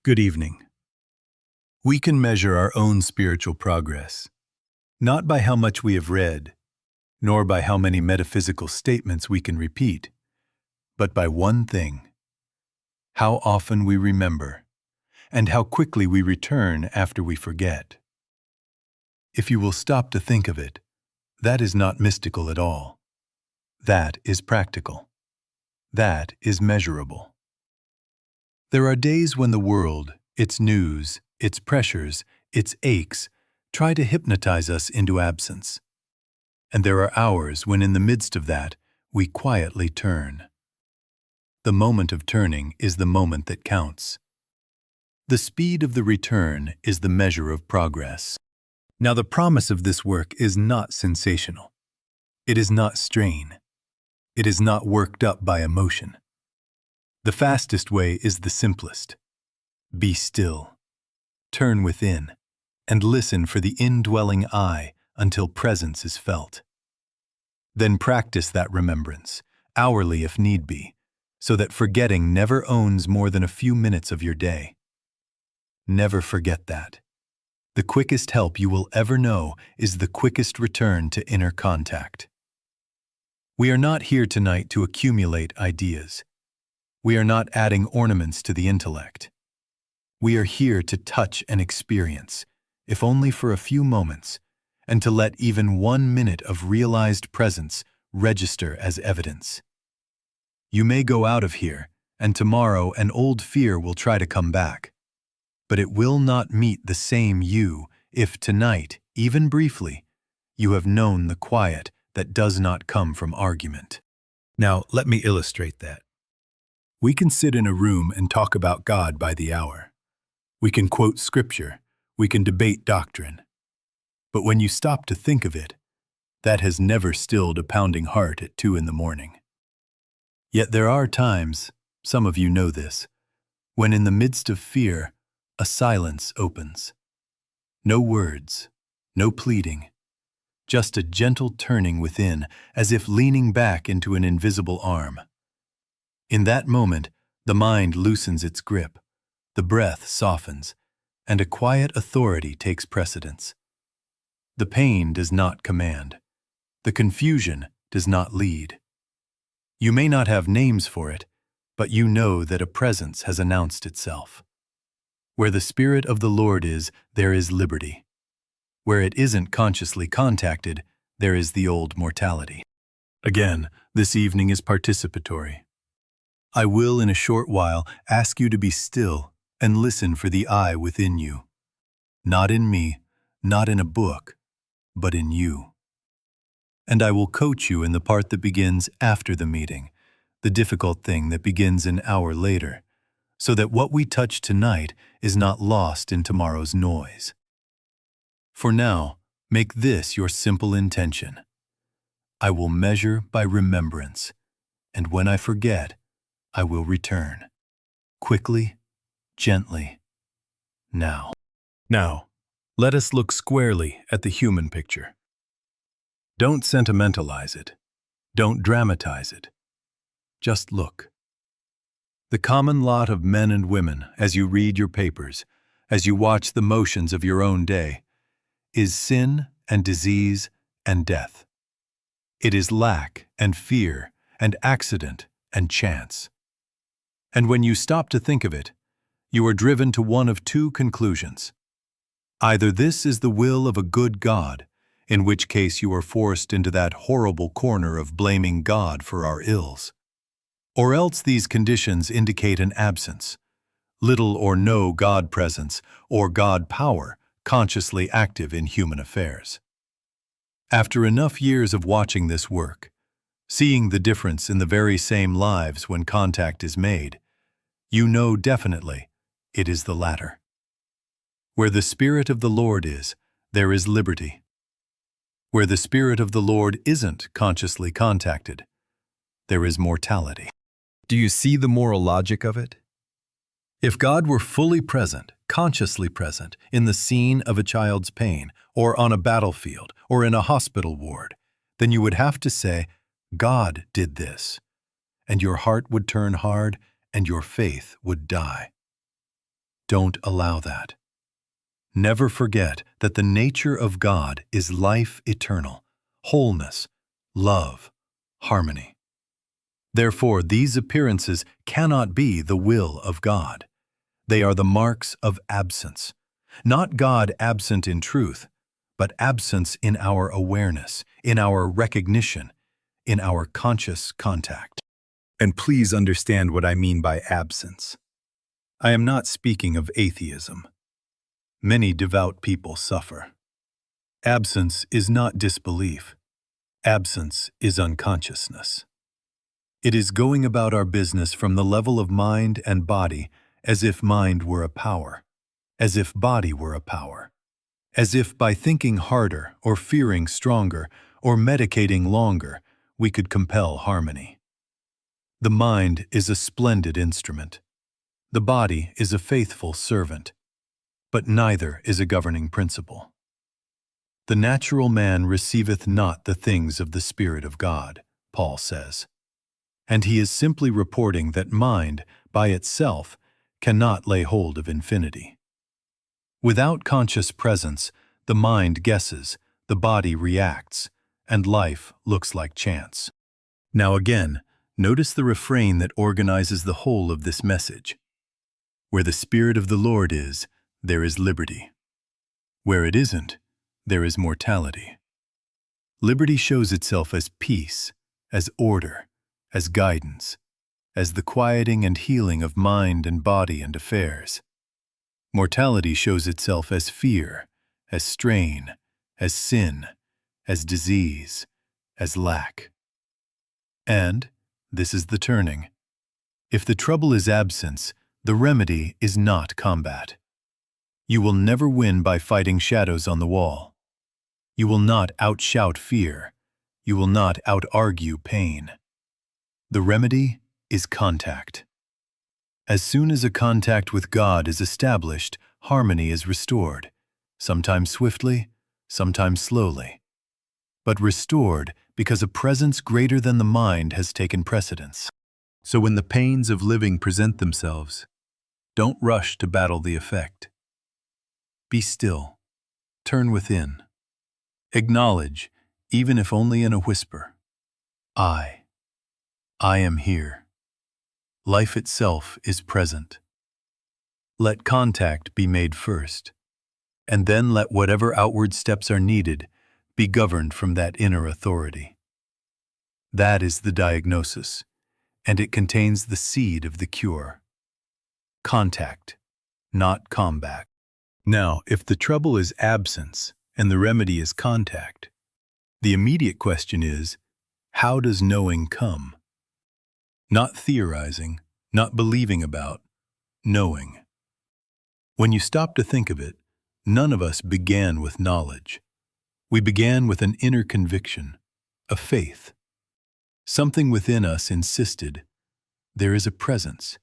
Good evening. We can measure our own spiritual progress, not by how much we have read, nor by how many metaphysical statements we can repeat, but by one thing: how often we remember, and how quickly we return after we forget. If you will stop to think of it, that is not mystical at all. That is practical. That is measurable. There are days when the world, its news, its pressures, its aches, try to hypnotize us into absence. And there are hours when in the midst of that, we quietly turn. The moment of turning is the moment that counts. The speed of the return is the measure of progress. Now, the promise of this work is not sensational. It is not strain. It is not worked up by emotion. The fastest way is the simplest. Be still. Turn within, and listen for the indwelling I until presence is felt. Then practice that remembrance, hourly if need be, so that forgetting never owns more than a few minutes of your day. Never forget that. The quickest help you will ever know is the quickest return to inner contact. We are not here tonight to accumulate ideas. We are not adding ornaments to the intellect. We are here to touch and experience, if only for a few moments, and to let even 1 minute of realized presence register as evidence. You may go out of here, and tomorrow an old fear will try to come back. But it will not meet the same you if tonight, even briefly, you have known the quiet that does not come from argument. Now, let me illustrate that. We can sit in a room and talk about God by the hour. We can quote scripture. We can debate doctrine. But when you stop to think of it, that has never stilled a pounding heart at 2 a.m. Yet there are times, some of you know this, when in the midst of fear, a silence opens. No words, no pleading, just a gentle turning within, as if leaning back into an invisible arm. In that moment, the mind loosens its grip, the breath softens, and a quiet authority takes precedence. The pain does not command. The confusion does not lead. You may not have names for it, but you know that a presence has announced itself. Where the Spirit of the Lord is, there is liberty. Where it isn't consciously contacted, there is the old mortality. Again, this evening is participatory. I will in a short while ask you to be still and listen for the I within you. Not in me, not in a book, but in you. And I will coach you in the part that begins after the meeting, the difficult thing that begins an hour later, so that what we touch tonight is not lost in tomorrow's noise. For now, make this your simple intention. I will measure by remembrance, and when I forget, I will return. Quickly, gently, now. Now, let us look squarely at the human picture. Don't sentimentalize it. Don't dramatize it. Just look. The common lot of men and women, as you read your papers, as you watch the motions of your own day, is sin and disease and death. It is lack and fear and accident and chance. And when you stop to think of it, you are driven to one of two conclusions. Either this is the will of a good God, in which case you are forced into that horrible corner of blaming God for our ills, or else these conditions indicate an absence, little or no God presence or God power consciously active in human affairs. After enough years of watching this work, seeing the difference in the very same lives when contact is made, you know definitely it is the latter. Where the Spirit of the Lord is, there is liberty. Where the Spirit of the Lord isn't consciously contacted, there is mortality. Do you see the moral logic of it? If God were fully present, consciously present, in the scene of a child's pain, or on a battlefield, or in a hospital ward, then you would have to say, God did this, and your heart would turn hard, and your faith would die. Don't allow that. Never forget that the nature of God is life eternal, wholeness, love, harmony. Therefore, these appearances cannot be the will of God. They are the marks of absence, not God absent in truth, but absence in our awareness, in our recognition, in our conscious contact. And please understand what I mean by absence. I am not speaking of atheism. Many devout people suffer. Absence is not disbelief. Absence is unconsciousness. It is going about our business from the level of mind and body as if mind were a power, as if body were a power, as if by thinking harder or fearing stronger or medicating longer, we could compel harmony. The mind is a splendid instrument. The body is a faithful servant, but neither is a governing principle. The natural man receiveth not the things of the Spirit of God, Paul says, and he is simply reporting that mind, by itself, cannot lay hold of infinity. Without conscious presence, the mind guesses, the body reacts, and life looks like chance. Now again, notice the refrain that organizes the whole of this message. Where the Spirit of the Lord is, there is liberty. Where it isn't, there is mortality. Liberty shows itself as peace, as order, as guidance, as the quieting and healing of mind and body and affairs. Mortality shows itself as fear, as strain, as sin, as disease, as lack. And, this is the turning, if the trouble is absence, the remedy is not combat. You will never win by fighting shadows on the wall. You will not outshout fear. You will not out-argue pain. The remedy is contact. As soon as a contact with God is established, harmony is restored, sometimes swiftly, sometimes slowly, but restored because a presence greater than the mind has taken precedence. So when the pains of living present themselves, don't rush to battle the effect. Be still. Turn within. Acknowledge, even if only in a whisper, I am here. Life itself is present. Let contact be made first, and then let whatever outward steps are needed be governed from that inner authority. That is the diagnosis, and it contains the seed of the cure. Contact, not combat. Now, if the trouble is absence and the remedy is contact, the immediate question is, how does knowing come? Not theorizing, not believing about, knowing. When you stop to think of it, none of us began with knowledge. We began with an inner conviction, a faith. Something within us insisted, there is a presence,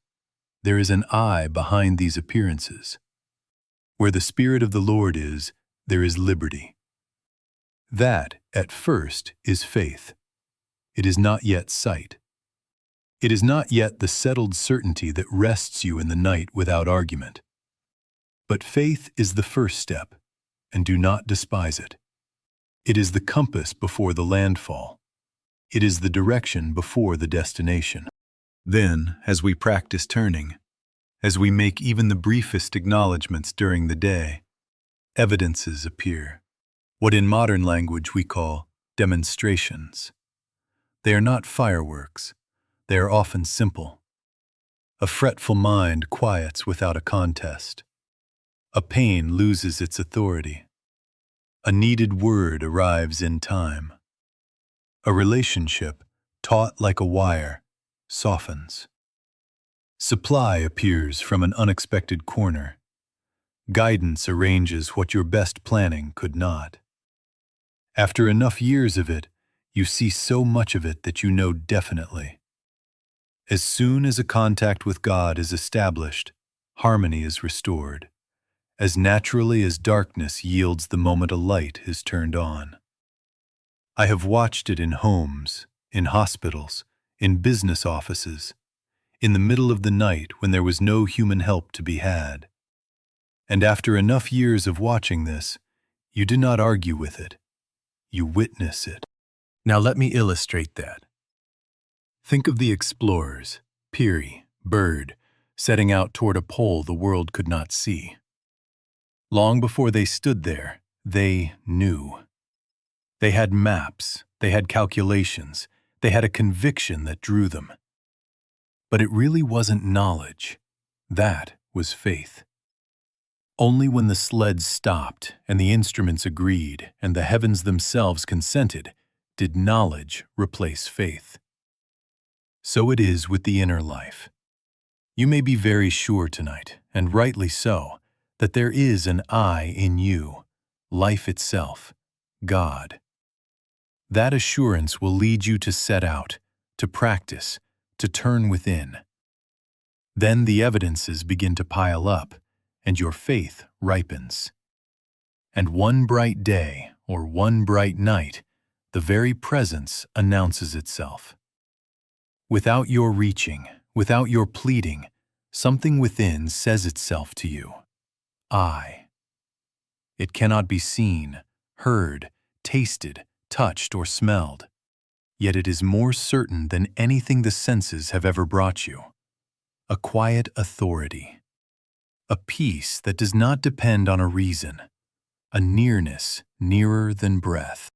there is an I behind these appearances. Where the Spirit of the Lord is, there is liberty. That, at first, is faith. It is not yet sight. It is not yet the settled certainty that rests you in the night without argument. But faith is the first step, and do not despise it. It is the compass before the landfall. It is the direction before the destination. Then, as we practice turning, as we make even the briefest acknowledgments during the day, evidences appear, what in modern language we call demonstrations. They are not fireworks. They are often simple. A fretful mind quiets without a contest. A pain loses its authority. A needed word arrives in time. A relationship, taut like a wire, softens. Supply appears from an unexpected corner. Guidance arranges what your best planning could not. After enough years of it, you see so much of it that you know definitely. As soon as a contact with God is established, harmony is restored, as naturally as darkness yields the moment a light is turned on. I have watched it in homes, in hospitals, in business offices, in the middle of the night when there was no human help to be had. And after enough years of watching this, you do not argue with it. You witness it. Now let me illustrate that. Think of the explorers, Peary, Bird, setting out toward a pole the world could not see. Long before they stood there, they knew. They had maps, they had calculations, they had a conviction that drew them. But it really wasn't knowledge. That was faith. Only when the sleds stopped and the instruments agreed and the heavens themselves consented did knowledge replace faith. So it is with the inner life. You may be very sure tonight, and rightly so, that there is an I in you, life itself, God. That assurance will lead you to set out, to practice, to turn within. Then the evidences begin to pile up, and your faith ripens. And one bright day, or one bright night, the very presence announces itself. Without your reaching, without your pleading, something within says itself to you, I. It cannot be seen, heard, tasted, touched, or smelled, yet it is more certain than anything the senses have ever brought you. A quiet authority. A peace that does not depend on a reason. A nearness nearer than breath.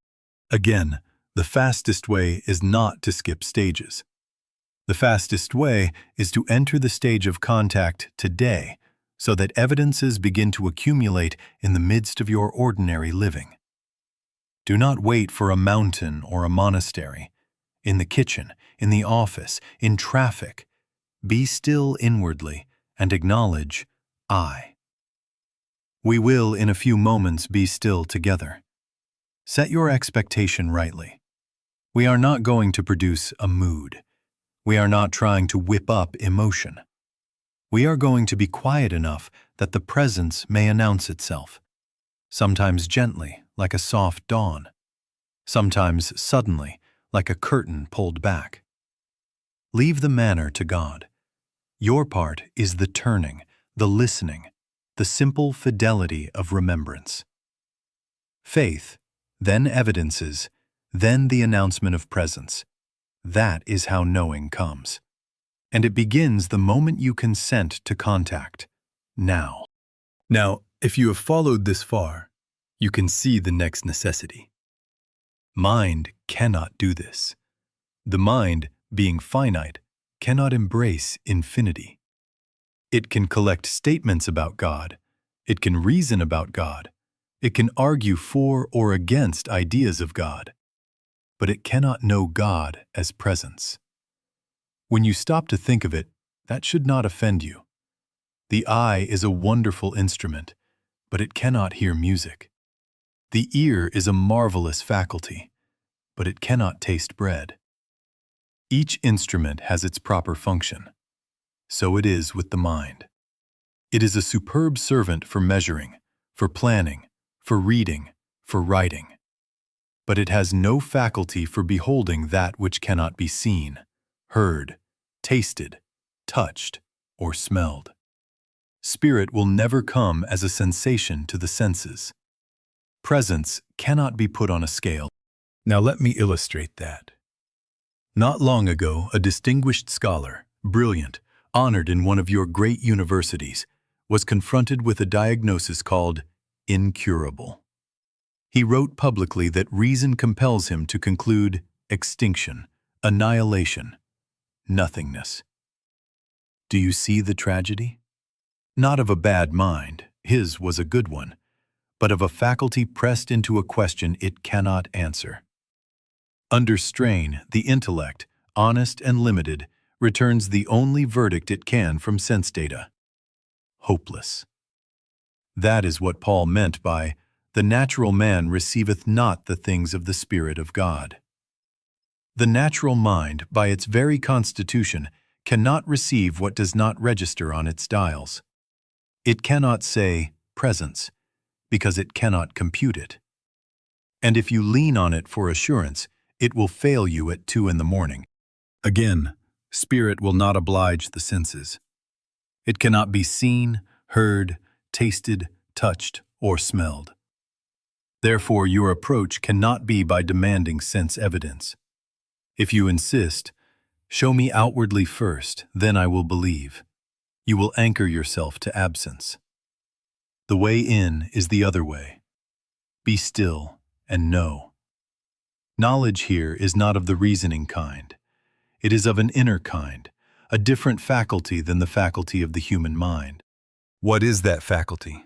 Again, the fastest way is not to skip stages. The fastest way is to enter the stage of contact today so that evidences begin to accumulate in the midst of your ordinary living. Do not wait for a mountain or a monastery. In the kitchen, in the office, in traffic, be still inwardly and acknowledge I. We will in a few moments be still together. Set your expectation rightly. We are not going to produce a mood. We are not trying to whip up emotion. We are going to be quiet enough that the presence may announce itself, sometimes gently, like a soft dawn, sometimes suddenly, like a curtain pulled back. Leave the manner to God. Your part is the turning, the listening, the simple fidelity of remembrance. Faith, then evidences, then the announcement of presence. That is how knowing comes. And it begins the moment you consent to contact, now. Now, if you have followed this far, you can see the next necessity. Mind cannot do this. The mind, being finite, cannot embrace infinity. It can collect statements about God. It can reason about God. It can argue for or against ideas of God. But it cannot know God as presence. When you stop to think of it, that should not offend you. The eye is a wonderful instrument, but it cannot hear music. The ear is a marvelous faculty, but it cannot taste bread. Each instrument has its proper function. So it is with the mind. It is a superb servant for measuring, for planning, for reading, for writing. But it has no faculty for beholding that which cannot be seen, heard, tasted, touched, or smelled. Spirit will never come as a sensation to the senses. Presence cannot be put on a scale. Now let me illustrate that. Not long ago, a distinguished scholar, brilliant, honored in one of your great universities, was confronted with a diagnosis called incurable. He wrote publicly that reason compels him to conclude extinction, annihilation, nothingness. Do you see the tragedy? Not of a bad mind, his was a good one, but of a faculty pressed into a question it cannot answer. Under strain, the intellect, honest and limited, returns the only verdict it can from sense data: hopeless. That is what Paul meant by, "The natural man receiveth not the things of the Spirit of God." The natural mind, by its very constitution, cannot receive what does not register on its dials. It cannot say, presence, because it cannot compute it. And if you lean on it for assurance, it will fail you at 2 a.m. Again, spirit will not oblige the senses. It cannot be seen, heard, tasted, touched, or smelled. Therefore, your approach cannot be by demanding sense evidence. If you insist, "Show me outwardly first, then I will believe," you will anchor yourself to absence. The way in is the other way. Be still and know. Knowledge here is not of the reasoning kind. It is of an inner kind, a different faculty than the faculty of the human mind. What is that faculty?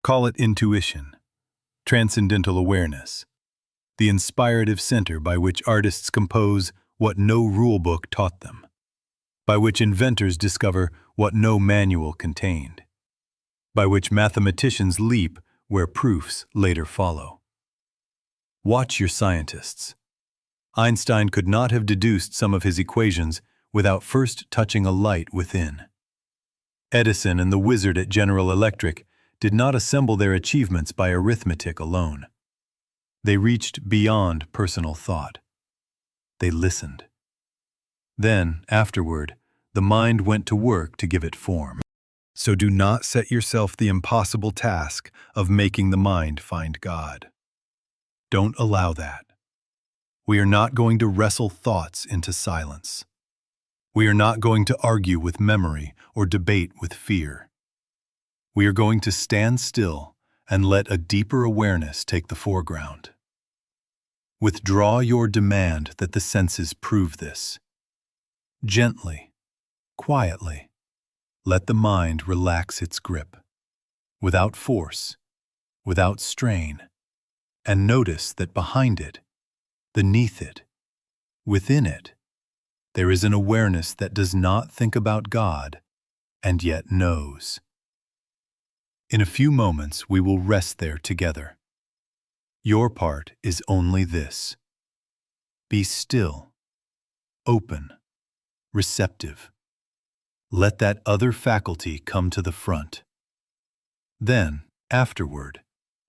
Call it intuition, transcendental awareness, the inspirative center by which artists compose what no rulebook taught them, by which inventors discover what no manual contained, by which mathematicians leap where proofs later follow. Watch your scientists. Einstein could not have deduced some of his equations without first touching a light within. Edison and the wizard at General Electric did not assemble their achievements by arithmetic alone. They reached beyond personal thought. They listened. Then, afterward, the mind went to work to give it form. So do not set yourself the impossible task of making the mind find God. Don't allow that. We are not going to wrestle thoughts into silence. We are not going to argue with memory or debate with fear. We are going to stand still and let a deeper awareness take the foreground. Withdraw your demand that the senses prove this. Gently, quietly, let the mind relax its grip, without force, without strain, and notice that behind it, beneath it, within it, there is an awareness that does not think about God and yet knows. In a few moments, we will rest there together. Your part is only this: be still, open, receptive. Let that other faculty come to the front. Then, afterward,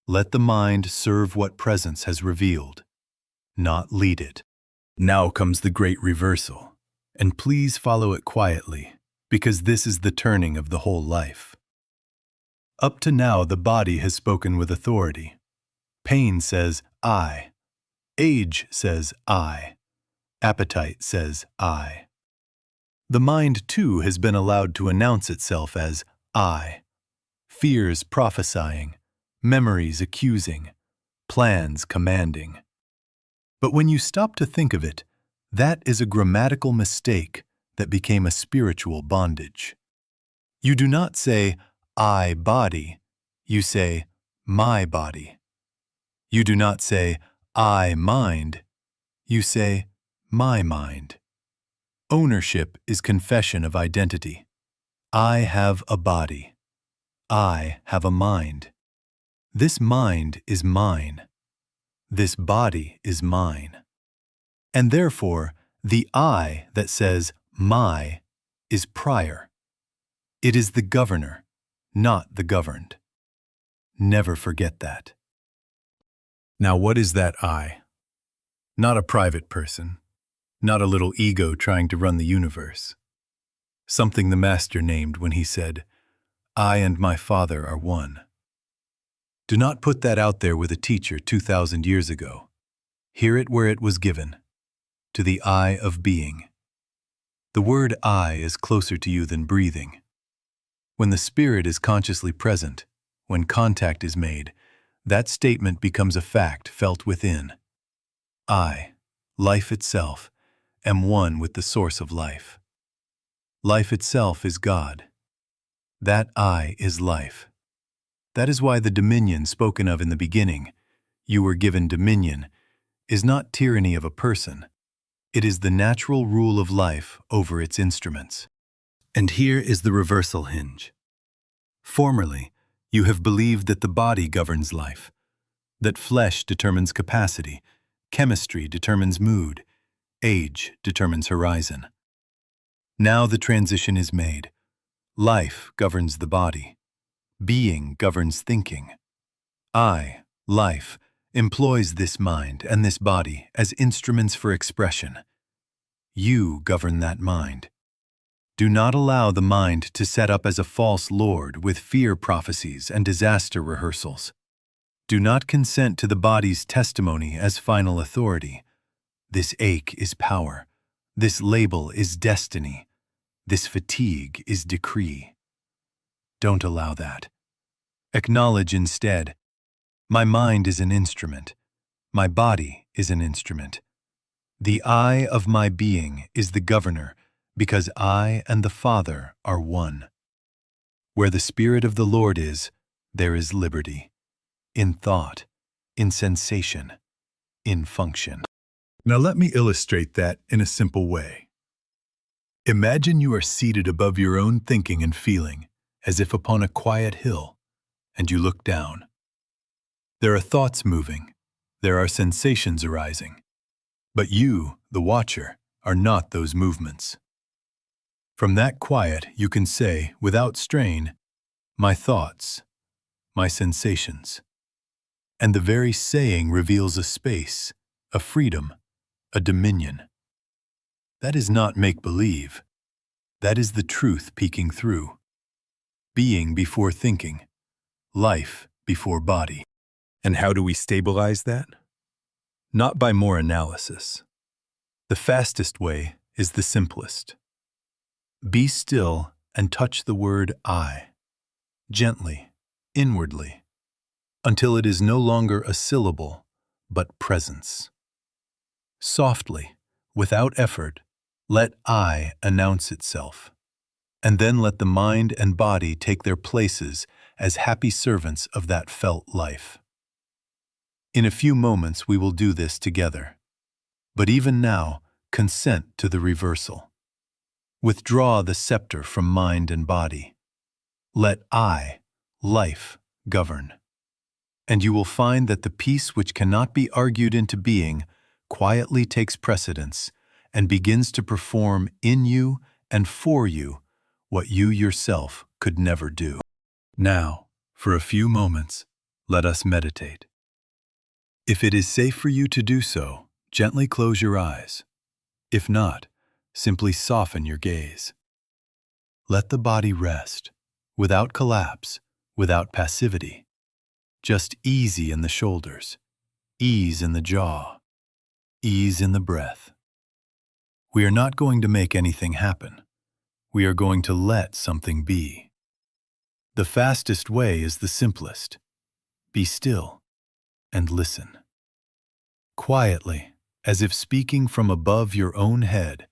let the mind serve what presence has revealed, not lead it. Now comes the great reversal, and please follow it quietly, because this is the turning of the whole life. Up to now, the body has spoken with authority. Pain says, "I." Age says, "I." Appetite says, "I." The mind, too, has been allowed to announce itself as "I." Fears prophesying, memories accusing, plans commanding. But when you stop to think of it, that is a grammatical mistake that became a spiritual bondage. You do not say, "I body," you say, "my body." You do not say, "I mind," you say, "my mind." Ownership is confession of identity. I have a body. I have a mind. This mind is mine. This body is mine. And therefore, the I that says my is prior. It is the governor, not the governed. Never forget that. Now, what is that I? Not a private person, not a little ego trying to run the universe. Something the Master named when he said, "I and my Father are one." Do not put that out there with a teacher 2,000 years ago. Hear it where it was given, to the I of being. The word I is closer to you than breathing. When the spirit is consciously present, when contact is made, that statement becomes a fact felt within. I, life itself, am one with the source of life. Life itself is God. That I is life. That is why the dominion spoken of in the beginning, "You were given dominion," is not tyranny of a person. It is the natural rule of life over its instruments. And here is the reversal hinge. Formerly, you have believed that the body governs life, that flesh determines capacity, chemistry determines mood, age determines horizon. Now the transition is made. Life governs the body. Being governs thinking. I, life, employs this mind and this body as instruments for expression. You govern that mind. Do not allow the mind to set up as a false lord with fear prophecies and disaster rehearsals. Do not consent to the body's testimony as final authority. This ache is power. This label is destiny. This fatigue is decree. Don't allow that. Acknowledge instead, my mind is an instrument. My body is an instrument. The I of my being is the governor, because I and the Father are one. Where the Spirit of the Lord is, there is liberty. In thought, in sensation, in function. Now let me illustrate that in a simple way. Imagine you are seated above your own thinking and feeling, as if upon a quiet hill, and you look down. There are thoughts moving, there are sensations arising, but you, the watcher, are not those movements. From that quiet you can say, without strain, my thoughts, my sensations. And the very saying reveals a space, a freedom, a dominion. That is not make-believe. That is the truth peeking through. Being before thinking, life before body. And how do we stabilize that? Not by more analysis. The fastest way is the simplest. Be still and touch the word I, gently, inwardly, until it is no longer a syllable, but presence. Softly, without effort, let I announce itself, and then let the mind and body take their places as happy servants of that felt life. In a few moments we will do this together, but even now, consent to the reversal. Withdraw the scepter from mind and body. Let I, life, govern. And you will find that the peace which cannot be argued into being quietly takes precedence and begins to perform in you and for you what you yourself could never do. Now, for a few moments, let us meditate. If it is safe for you to do so, gently close your eyes. If not, simply soften your gaze. Let the body rest, without collapse, without passivity. Just easy in the shoulders, ease in the jaw, ease in the breath. We are not going to make anything happen. We are going to let something be. The fastest way is the simplest. Be still and listen. Quietly, as if speaking from above your own head.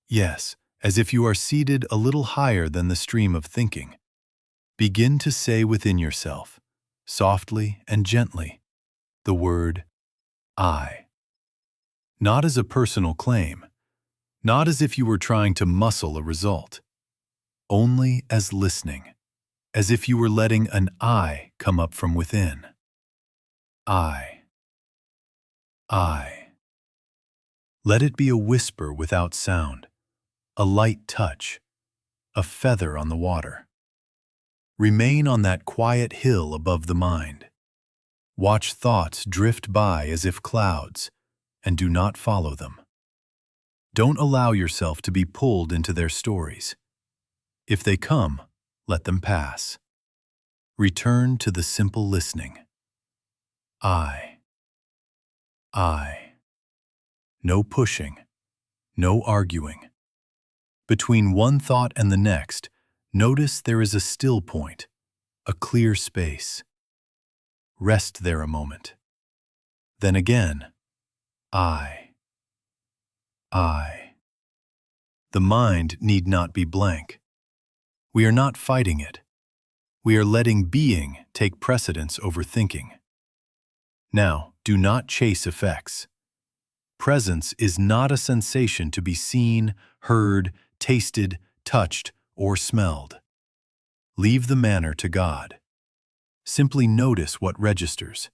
Yes, as if you are seated a little higher than the stream of thinking. Begin to say within yourself, softly and gently, the word I. Not as a personal claim, not as if you were trying to muscle a result, only as listening, as if you were letting an I come up from within. I. Let it be a whisper without sound, a light touch, a feather on the water. Remain on that quiet hill above the mind. Watch thoughts drift by as if clouds, and do not follow them. Don't allow yourself to be pulled into their stories. If they come, let them pass. Return to the simple listening. I. No pushing, no arguing. Between one thought and the next, notice there is a still point, a clear space. Rest there a moment. Then again, I. The mind need not be blank. We are not fighting it. We are letting being take precedence over thinking. Now, do not chase effects. Presence is not a sensation to be seen, heard, tasted, touched, or smelled. Leave the manner to God. Simply notice what registers.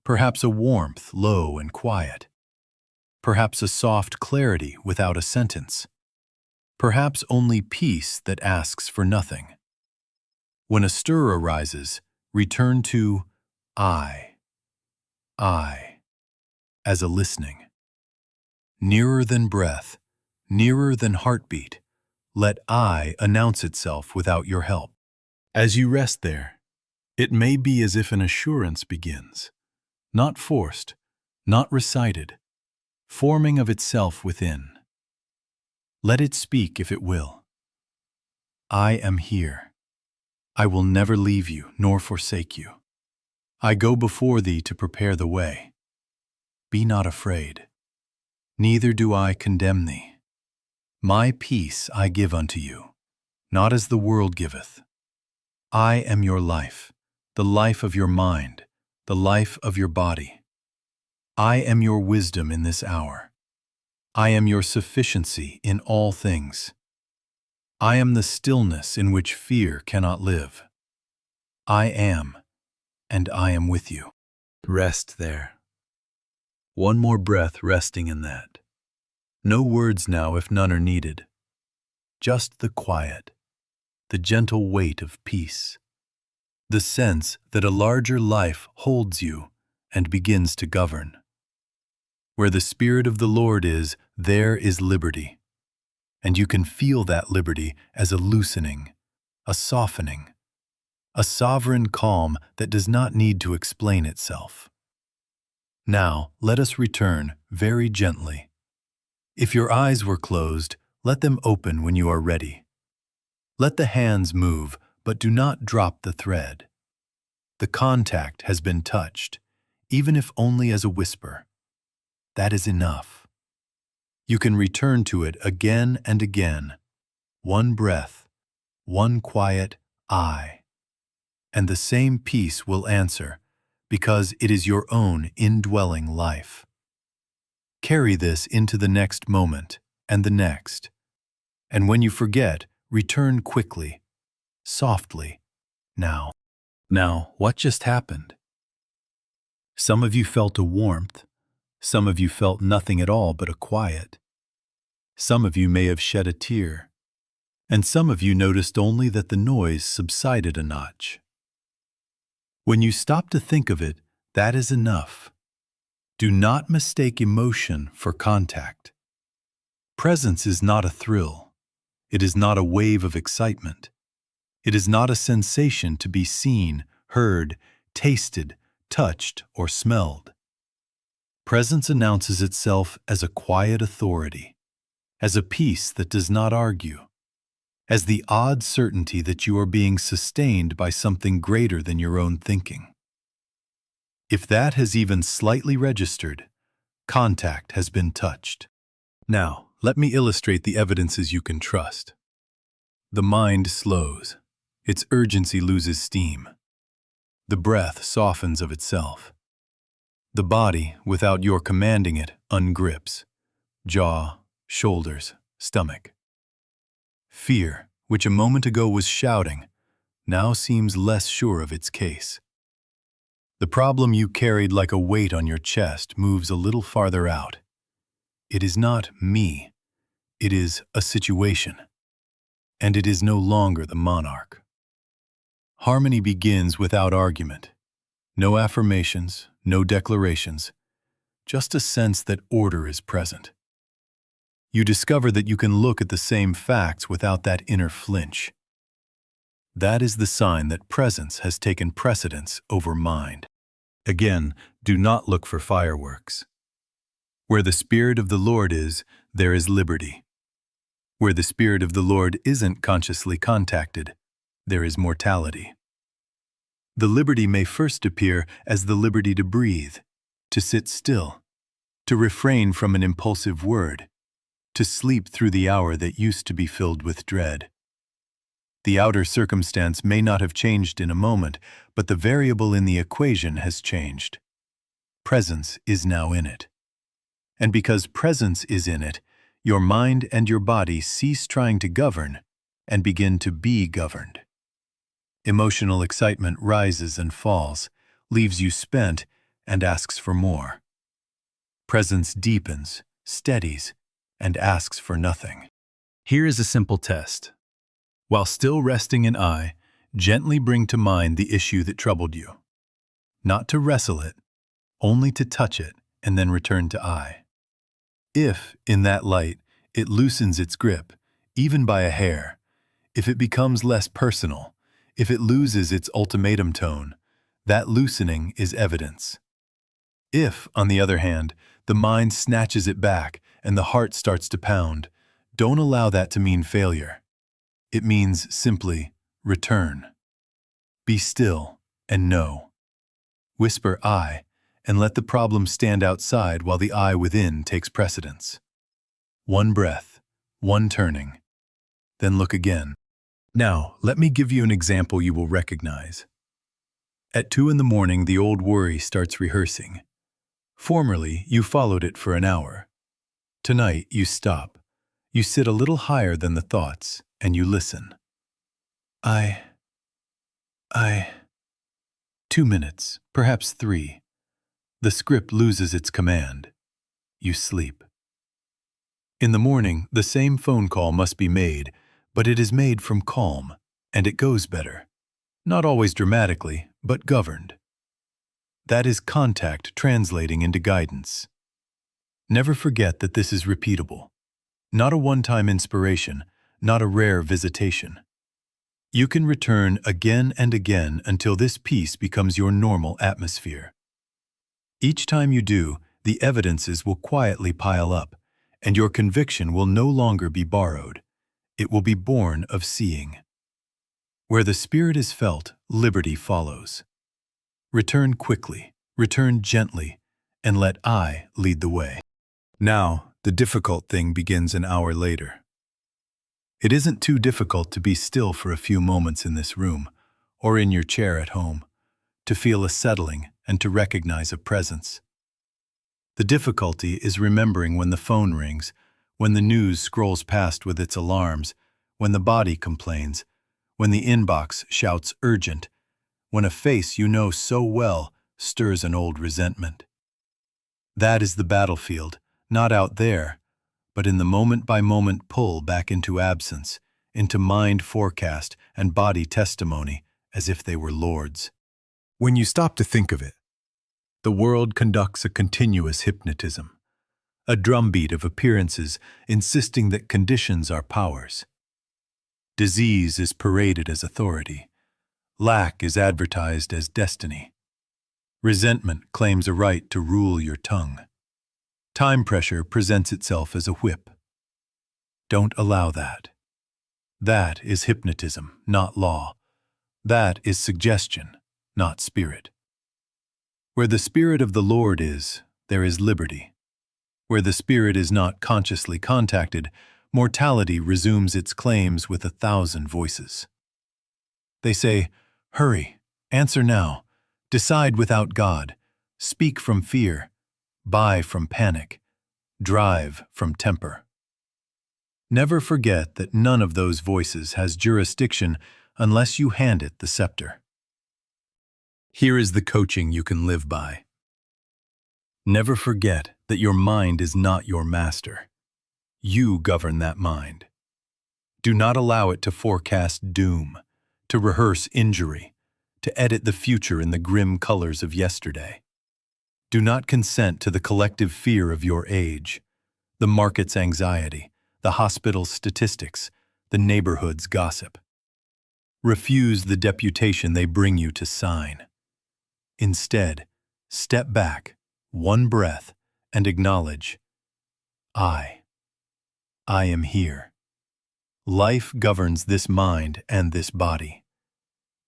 Perhaps a warmth, low and quiet. Perhaps a soft clarity without a sentence. Perhaps only peace that asks for nothing. When a stir arises, return to I, as a listening. Nearer than breath, nearer than heartbeat, let I announce itself without your help. As you rest there, it may be as if an assurance begins, not forced, not recited, forming of itself within. Let it speak if it will. I am here. I will never leave you nor forsake you. I go before thee to prepare the way. Be not afraid. Neither do I condemn thee. My peace I give unto you, not as the world giveth. I am your life, the life of your mind, the life of your body. I am your wisdom in this hour. I am your sufficiency in all things. I am the stillness in which fear cannot live. I am, and I am with you. Rest there. One more breath resting in that. No words now if none are needed. Just the quiet, the gentle weight of peace. The sense that a larger life holds you and begins to govern. Where the Spirit of the Lord is, there is liberty. And you can feel that liberty as a loosening, a softening, a sovereign calm that does not need to explain itself. Now, let us return very gently. If your eyes were closed, let them open when you are ready. Let the hands move, but do not drop the thread. The contact has been touched, even if only as a whisper. That is enough. You can return to it again and again, one breath, one quiet I. And the same peace will answer, because it is your own indwelling life. Carry this into the next moment and the next. And when you forget, return quickly, softly, now. Now, what just happened? Some of you felt a warmth. Some of you felt nothing at all but a quiet. Some of you may have shed a tear. And some of you noticed only that the noise subsided a notch. When you stop to think of it, that is enough. Do not mistake emotion for contact. Presence is not a thrill. It is not a wave of excitement. It is not a sensation to be seen, heard, tasted, touched, or smelled. Presence announces itself as a quiet authority, as a peace that does not argue, as the odd certainty that you are being sustained by something greater than your own thinking. If that has even slightly registered, contact has been touched. Now, let me illustrate the evidences you can trust. The mind slows. Its urgency loses steam. The breath softens of itself. The body, without your commanding it, ungrips. Jaw, shoulders, stomach. Fear, which a moment ago was shouting, now seems less sure of its case. The problem you carried like a weight on your chest moves a little farther out. It is not me. It is a situation. And it is no longer the monarch. Harmony begins without argument. No affirmations, no declarations, just a sense that order is present. You discover that you can look at the same facts without that inner flinch. That is the sign that presence has taken precedence over mind. Again, do not look for fireworks. Where the Spirit of the Lord is, there is liberty. Where the Spirit of the Lord isn't consciously contacted, there is mortality. The liberty may first appear as the liberty to breathe, to sit still, to refrain from an impulsive word, to sleep through the hour that used to be filled with dread. The outer circumstance may not have changed in a moment, but the variable in the equation has changed. Presence is now in it. And because presence is in it, your mind and your body cease trying to govern and begin to be governed. Emotional excitement rises and falls, leaves you spent, and asks for more. Presence deepens, steadies, and asks for nothing. Here is a simple test. While still resting in I, gently bring to mind the issue that troubled you. Not to wrestle it, only to touch it and then return to I. If, in that light, it loosens its grip, even by a hair, if it becomes less personal, if it loses its ultimatum tone, that loosening is evidence. If, on the other hand, the mind snatches it back and the heart starts to pound, don't allow that to mean failure. It means simply return. Be still and know. Whisper I, and let the problem stand outside while the I within takes precedence. One breath, one turning, then look again. Now, let me give you an example you will recognize. At 2 in the morning, the old worry starts rehearsing. Formerly, you followed it for an hour. Tonight, you stop. You sit a little higher than the thoughts, and you listen. 2 minutes, perhaps 3. The script loses its command. You sleep. In the morning, the same phone call must be made, but it is made from calm, and it goes better. Not always dramatically, but governed. That is contact translating into guidance. Never forget that this is repeatable. Not a one-time inspiration, not a rare visitation. You can return again and again until this peace becomes your normal atmosphere. Each time you do, the evidences will quietly pile up, and your conviction will no longer be borrowed. It will be born of seeing. Where the Spirit is felt, liberty follows. Return quickly, return gently, and let I lead the way. Now, the difficult thing begins an hour later. It isn't too difficult to be still for a few moments in this room, or in your chair at home, to feel a settling and to recognize a presence. The difficulty is remembering when the phone rings, when the news scrolls past with its alarms, when the body complains, when the inbox shouts urgent, when a face you know so well stirs an old resentment. That is the battlefield, not out there, but in the moment-by-moment pull back into absence, into mind forecast and body testimony, as if they were lords. When you stop to think of it, the world conducts a continuous hypnotism, a drumbeat of appearances insisting that conditions are powers. Disease is paraded as authority. Lack is advertised as destiny. Resentment claims a right to rule your tongue. Time pressure presents itself as a whip. Don't allow that. That is hypnotism, not law. That is suggestion, not spirit. Where the Spirit of the Lord is, there is liberty. Where the Spirit is not consciously contacted, mortality resumes its claims with 1,000 voices. They say, hurry, answer now, decide without God, speak from fear, buy from panic, drive from temper. Never forget that none of those voices has jurisdiction unless you hand it the scepter. Here is the coaching you can live by. Never forget that your mind is not your master. You govern that mind. Do not allow it to forecast doom, to rehearse injury, to edit the future in the grim colors of yesterday. Do not consent to the collective fear of your age, the market's anxiety, the hospital's statistics, the neighborhood's gossip. Refuse the deputation they bring you to sign. Instead, step back, one breath, and acknowledge, I am here. Life governs this mind and this body.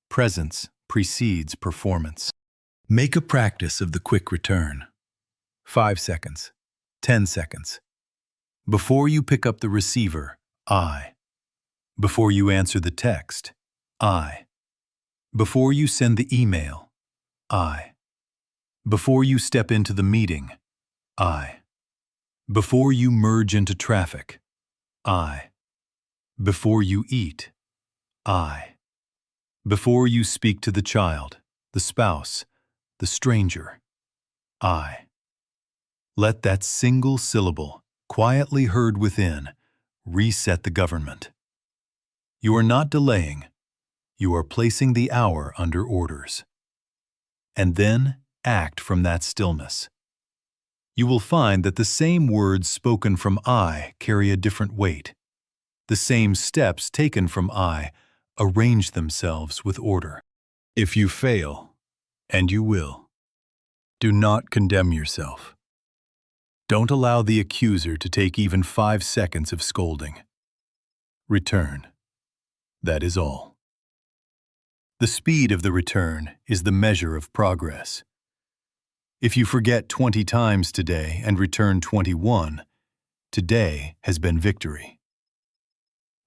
Presence precedes performance. Make a practice of the quick return. 5 seconds, 10 seconds. Before you pick up the receiver, I. Before you answer the text, I. Before you send the email, I. Before you step into the meeting, I. Before you merge into traffic, I. Before you eat, I. Before you speak to the child, the spouse, the stranger, I. Let that single syllable, quietly heard within, reset the government. You are not delaying. You are placing the hour under orders. And then act from that stillness. You will find that the same words spoken from I carry a different weight. The same steps taken from I arrange themselves with order. If you fail, and you will, do not condemn yourself. Don't allow the accuser to take even 5 seconds of scolding. Return. That is all. The speed of the return is the measure of progress. If you forget 20 times today and return 21, today has been victory.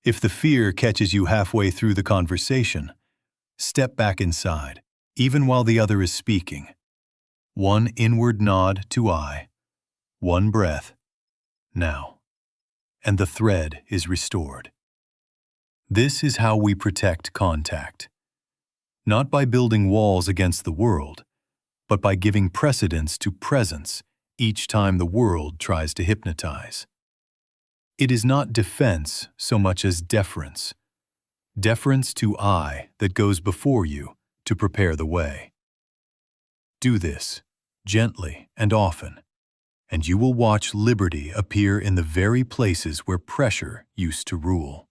If the fear catches you halfway through the conversation, step back inside, even while the other is speaking. One inward nod to I, one breath, now, and the thread is restored. This is how we protect contact. Not by building walls against the world, but by giving precedence to presence each time the world tries to hypnotize. It is not defense so much as deference. Deference to I that goes before you to prepare the way. Do this, gently and often, and you will watch liberty appear in the very places where pressure used to rule.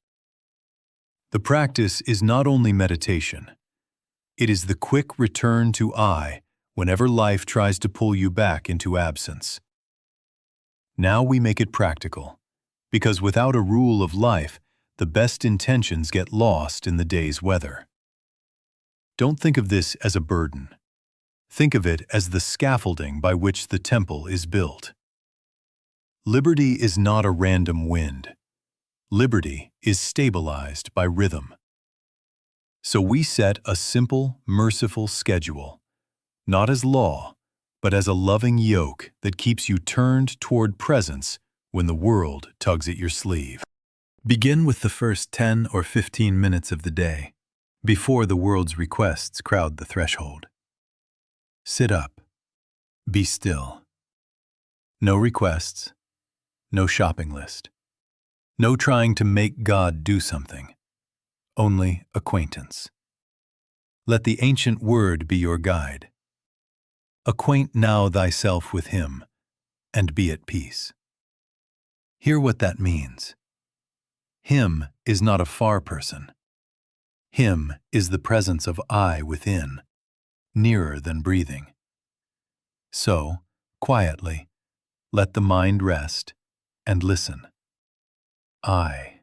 The practice is not only meditation. It is the quick return to I whenever life tries to pull you back into absence. Now we make it practical, because without a rule of life, the best intentions get lost in the day's weather. Don't think of this as a burden. Think of it as the scaffolding by which the temple is built. Liberty is not a random wind. Liberty is stabilized by rhythm. So we set a simple, merciful schedule, not as law, but as a loving yoke that keeps you turned toward presence when the world tugs at your sleeve. Begin with the first 10 or 15 minutes of the day, before the world's requests crowd the threshold. Sit up. Be still. No requests. No shopping list. No trying to make God do something. Only acquaintance. Let the ancient word be your guide. Acquaint now thyself with him, and be at peace. Hear what that means. Him is not a far person. Him is the presence of I within, nearer than breathing. So, quietly, let the mind rest and listen. I.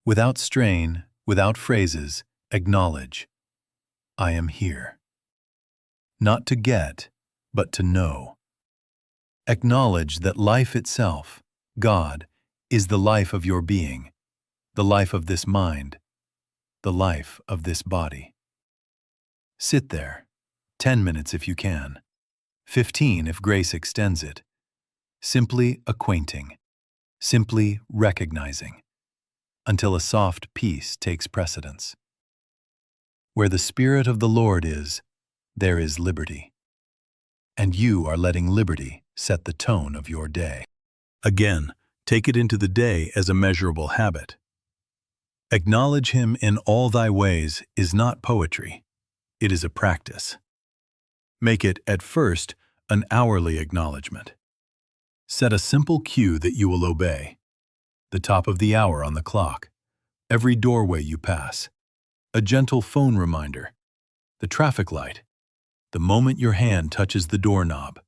Without strain, without phrases, acknowledge. I am here. Not to get, but to know. Acknowledge that life itself, God, is the life of your being, the life of this mind, the life of this body. Sit there, 10 minutes if you can, 15 if grace extends it, simply acquainting, simply recognizing, until a soft peace takes precedence. Where the Spirit of the Lord is, there is liberty. And you are letting liberty set the tone of your day. Again, take it into the day as a measurable habit. Acknowledge him in all thy ways is not poetry. It is a practice. Make it, at first, an hourly acknowledgement. Set a simple cue that you will obey. The top of the hour on the clock, every doorway you pass, a gentle phone reminder, the traffic light, the moment your hand touches the doorknob,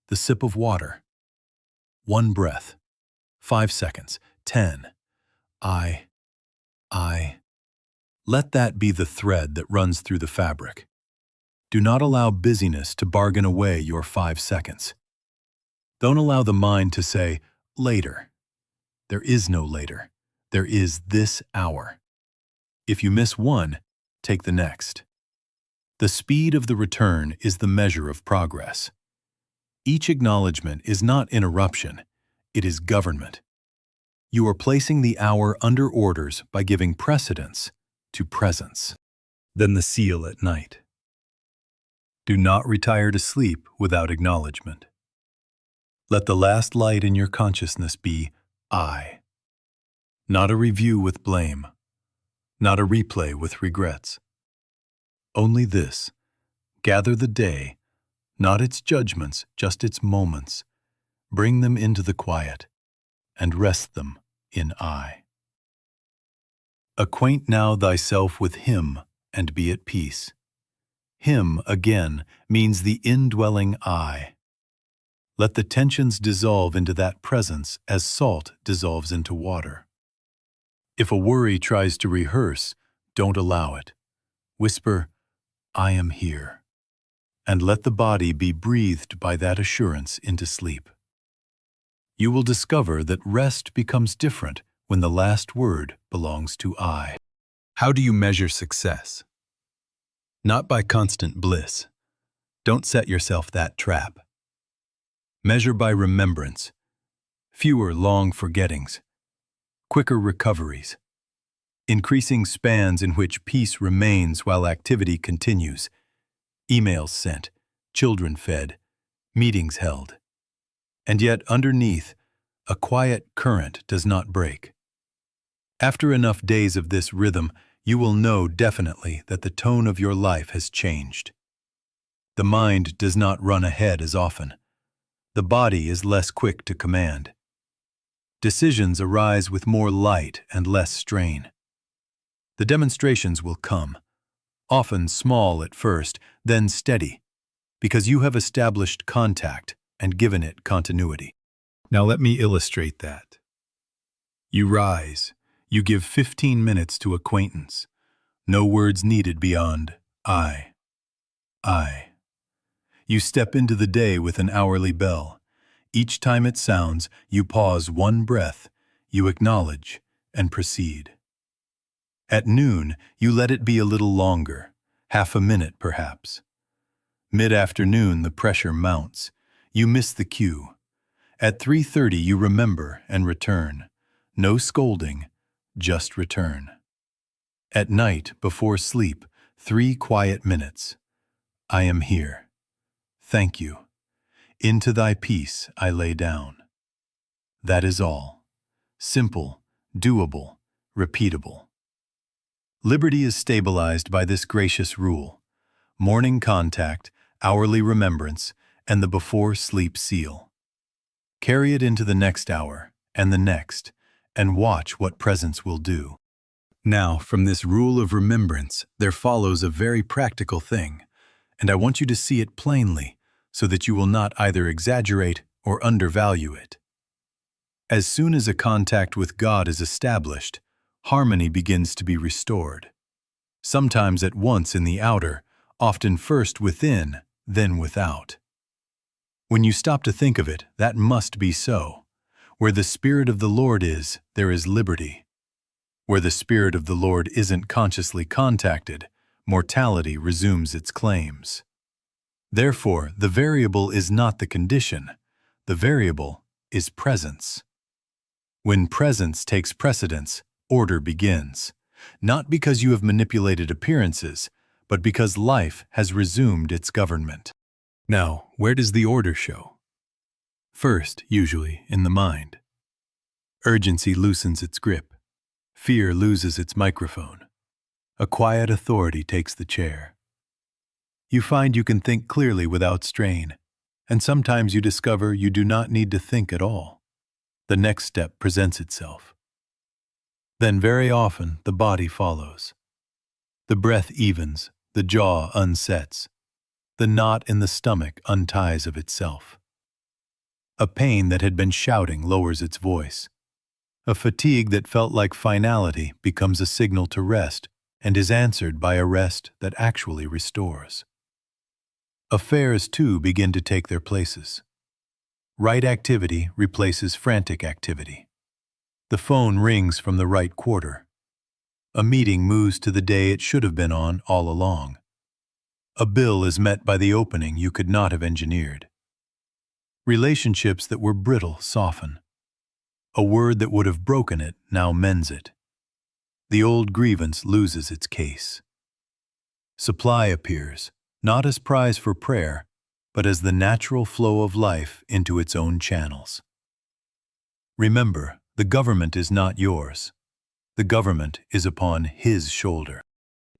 the sip of water. 1 breath, 5 seconds, 10. I. Let that be the thread that runs through the fabric. Do not allow busyness to bargain away your 5 seconds. Don't allow the mind to say, later. There is no later. There is this hour. If you miss one, take the next. The speed of the return is the measure of progress. Each acknowledgement is not interruption, it is government. You are placing the hour under orders by giving precedence to presence. Then the seal at night. Do not retire to sleep without acknowledgement. Let the last light in your consciousness be I. Not a review with blame, not a replay with regrets. Only this, gather the day, not its judgments, just its moments. Bring them into the quiet, and rest them in I. Acquaint now thyself with Him, and be at peace. Him, again, means the indwelling I. Let the tensions dissolve into that presence as salt dissolves into water. If a worry tries to rehearse, don't allow it. Whisper, I am here, and let the body be breathed by that assurance into sleep. You will discover that rest becomes different when the last word belongs to I. How do you measure success? Not by constant bliss. Don't set yourself that trap. Measure by remembrance, fewer long forgettings, quicker recoveries, increasing spans in which peace remains while activity continues, emails sent, children fed, meetings held. And yet underneath, a quiet current does not break. After enough days of this rhythm, you will know definitely that the tone of your life has changed. The mind does not run ahead as often. The body is less quick to command. Decisions arise with more light and less strain. The demonstrations will come, often small at first, then steady, because you have established contact and given it continuity. Now let me illustrate that. You rise. You give 15 minutes to acquaintance. No words needed beyond I. You step into the day with an hourly bell. Each time it sounds, you pause one breath, you acknowledge, and proceed. At noon, you let it be a little longer, half a minute perhaps. Mid-afternoon, the pressure mounts. You miss the cue. At 3:30, you remember and return. No scolding, just return. At night, before sleep, 3 quiet minutes. I am here. Thank you. Into thy peace I lay down. That is all. Simple, doable, repeatable. Liberty is stabilized by this gracious rule: morning contact, hourly remembrance, and the before-sleep seal. Carry it into the next hour, and the next, and watch what presence will do. Now, from this rule of remembrance, there follows a very practical thing, and I want you to see it plainly, so that you will not either exaggerate or undervalue it. As soon as a contact with God is established, harmony begins to be restored. Sometimes at once in the outer, often first within, then without. When you stop to think of it, that must be so. Where the Spirit of the Lord is, there is liberty. Where the Spirit of the Lord isn't consciously contacted, mortality resumes its claims. Therefore, the variable is not the condition. The variable is presence. When presence takes precedence, order begins, not because you have manipulated appearances, but because life has resumed its government. Now, where does the order show? First, usually, in the mind. Urgency loosens its grip. Fear loses its microphone. A quiet authority takes the chair. You find you can think clearly without strain, and sometimes you discover you do not need to think at all. The next step presents itself. Then very often the body follows. The breath evens, the jaw unsets. The knot in the stomach unties of itself. A pain that had been shouting lowers its voice. A fatigue that felt like finality becomes a signal to rest and is answered by a rest that actually restores. Affairs, too, begin to take their places. Right activity replaces frantic activity. The phone rings from the right quarter. A meeting moves to the day it should have been on all along. A bill is met by the opening you could not have engineered. Relationships that were brittle soften. A word that would have broken it now mends it. The old grievance loses its case. Supply appears, not as prize for prayer, but as the natural flow of life into its own channels. Remember, the government is not yours. The government is upon His shoulder.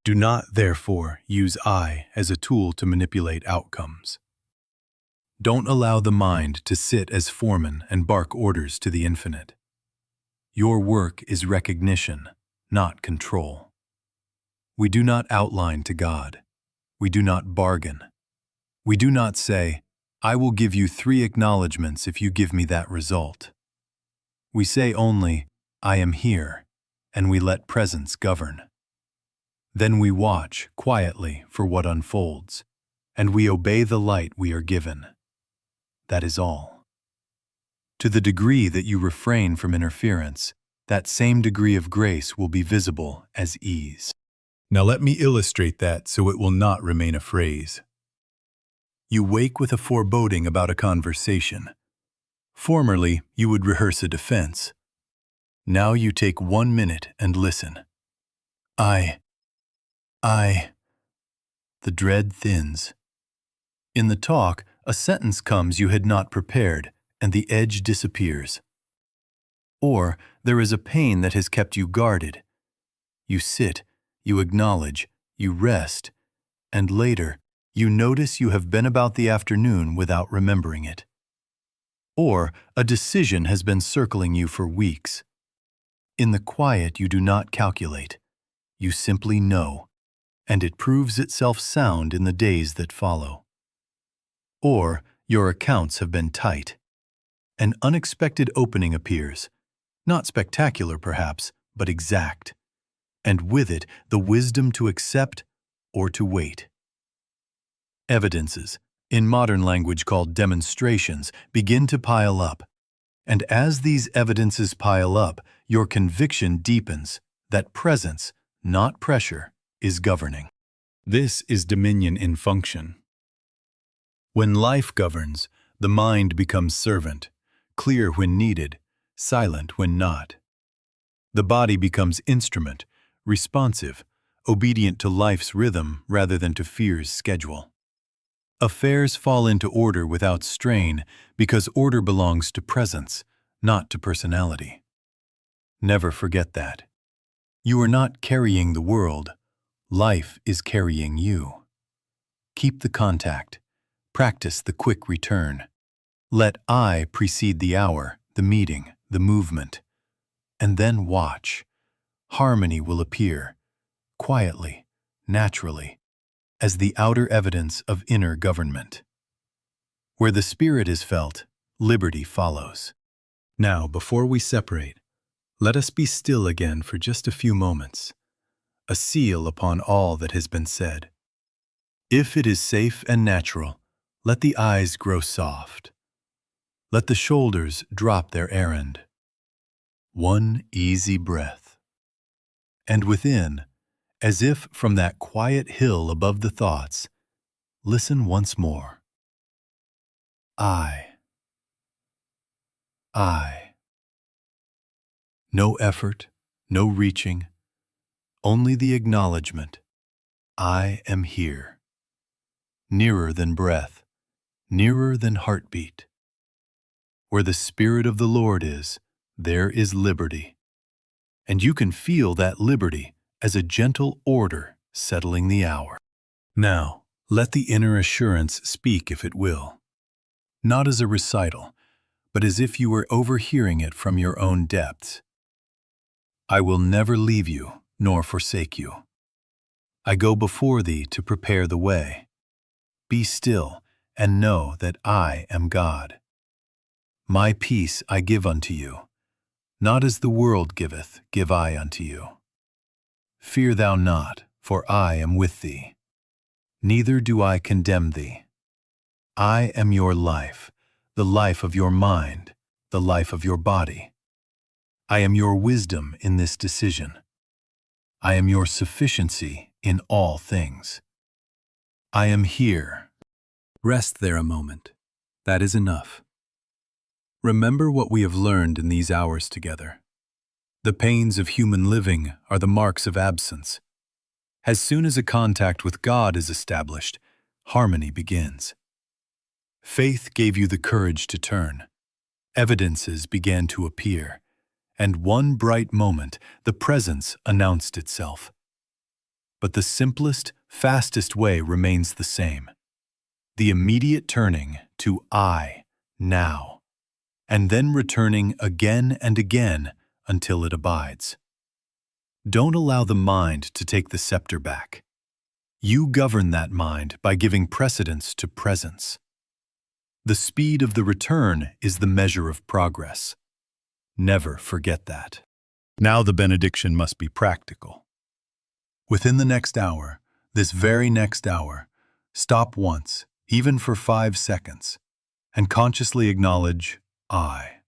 Do not, therefore, use I as a tool to manipulate outcomes. Don't allow the mind to sit as foreman and bark orders to the infinite. Your work is recognition, not control. We do not outline to God. We do not bargain. We do not say, I will give you 3 acknowledgments if you give me that result. We say only, I am here, and we let presence govern. Then we watch quietly for what unfolds, and we obey the light we are given. That is all. To the degree that you refrain from interference, that same degree of grace will be visible as ease. Now let me illustrate that so it will not remain a phrase. You wake with a foreboding about a conversation. Formerly, you would rehearse a defense. Now you take 1 minute and listen. I. The dread thins. In the talk, a sentence comes you had not prepared, and the edge disappears. Or there is a pain that has kept you guarded. You sit, you acknowledge, you rest, and later, you notice you have been about the afternoon without remembering it. Or a decision has been circling you for weeks. In the quiet, you do not calculate. You simply know, and it proves itself sound in the days that follow. Or your accounts have been tight. An unexpected opening appears, not spectacular perhaps, but exact, and with it the wisdom to accept or to wait. Evidences, in modern language called demonstrations, begin to pile up, and as these evidences pile up, your conviction deepens that presence, not pressure, is governing. This is dominion in function. When life governs, the mind becomes servant, clear when needed, silent when not. The body becomes instrument, responsive, obedient to life's rhythm rather than to fear's schedule. Affairs fall into order without strain because order belongs to presence, not to personality. Never forget that. You are not carrying the world. Life is carrying you. Keep the contact. Practice the quick return. Let I precede the hour, the meeting, the movement. And then watch. Harmony will appear, quietly, naturally, as the outer evidence of inner government. Where the spirit is felt, liberty follows. Now, before we separate, let us be still again for just a few moments, a seal upon all that has been said. If it is safe and natural, let the eyes grow soft. Let the shoulders drop their errand. 1 easy breath. And within, as if from that quiet hill above the thoughts, listen once more. I. No effort, no reaching, only the acknowledgement. I am here. Nearer than breath, nearer than heartbeat. Where the Spirit of the Lord is, there is liberty. And you can feel that liberty as a gentle order settling the hour. Now, let the inner assurance speak if it will. Not as a recital, but as if you were overhearing it from your own depths. I will never leave you nor forsake you. I go before thee to prepare the way. Be still and know that I am God. My peace I give unto you. Not as the world giveth, give I unto you. Fear thou not, for I am with thee. Neither do I condemn thee. I am your life, the life of your mind, the life of your body. I am your wisdom in this decision. I am your sufficiency in all things. I am here. Rest there a moment. That is enough. Remember what we have learned in these hours together. The pains of human living are the marks of absence. As soon as a contact with God is established, harmony begins. Faith gave you the courage to turn. Evidences began to appear, and one bright moment, the presence announced itself. But the simplest, fastest way remains the same. The immediate turning to I, now, and then returning again and again until it abides. Don't allow the mind to take the scepter back. You govern that mind by giving precedence to presence. The speed of the return is the measure of progress. Never forget that. Now the benediction must be practical. Within the next hour, this very next hour, stop once, even for 5 seconds, and consciously acknowledge, I.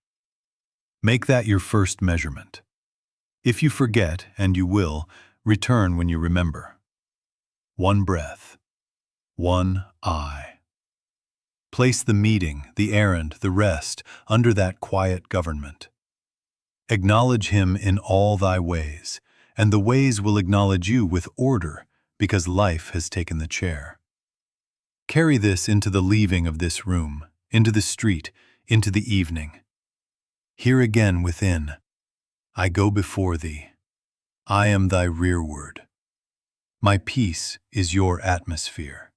Make that your first measurement. If you forget, and you will, return when you remember. 1 breath. 1 I. Place the meeting, the errand, the rest under that quiet government. Acknowledge him in all thy ways, and the ways will acknowledge you with order because life has taken the chair. Carry this into the leaving of this room, into the street, into the evening. Hear again within, I go before thee. I am thy rearward. My peace is your atmosphere.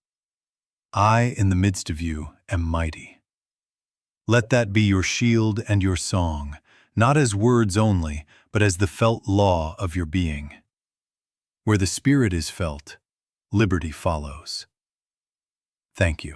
I, in the midst of you, am mighty. Let that be your shield and your song, not as words only, but as the felt law of your being. Where the Spirit is felt, liberty follows. Thank you.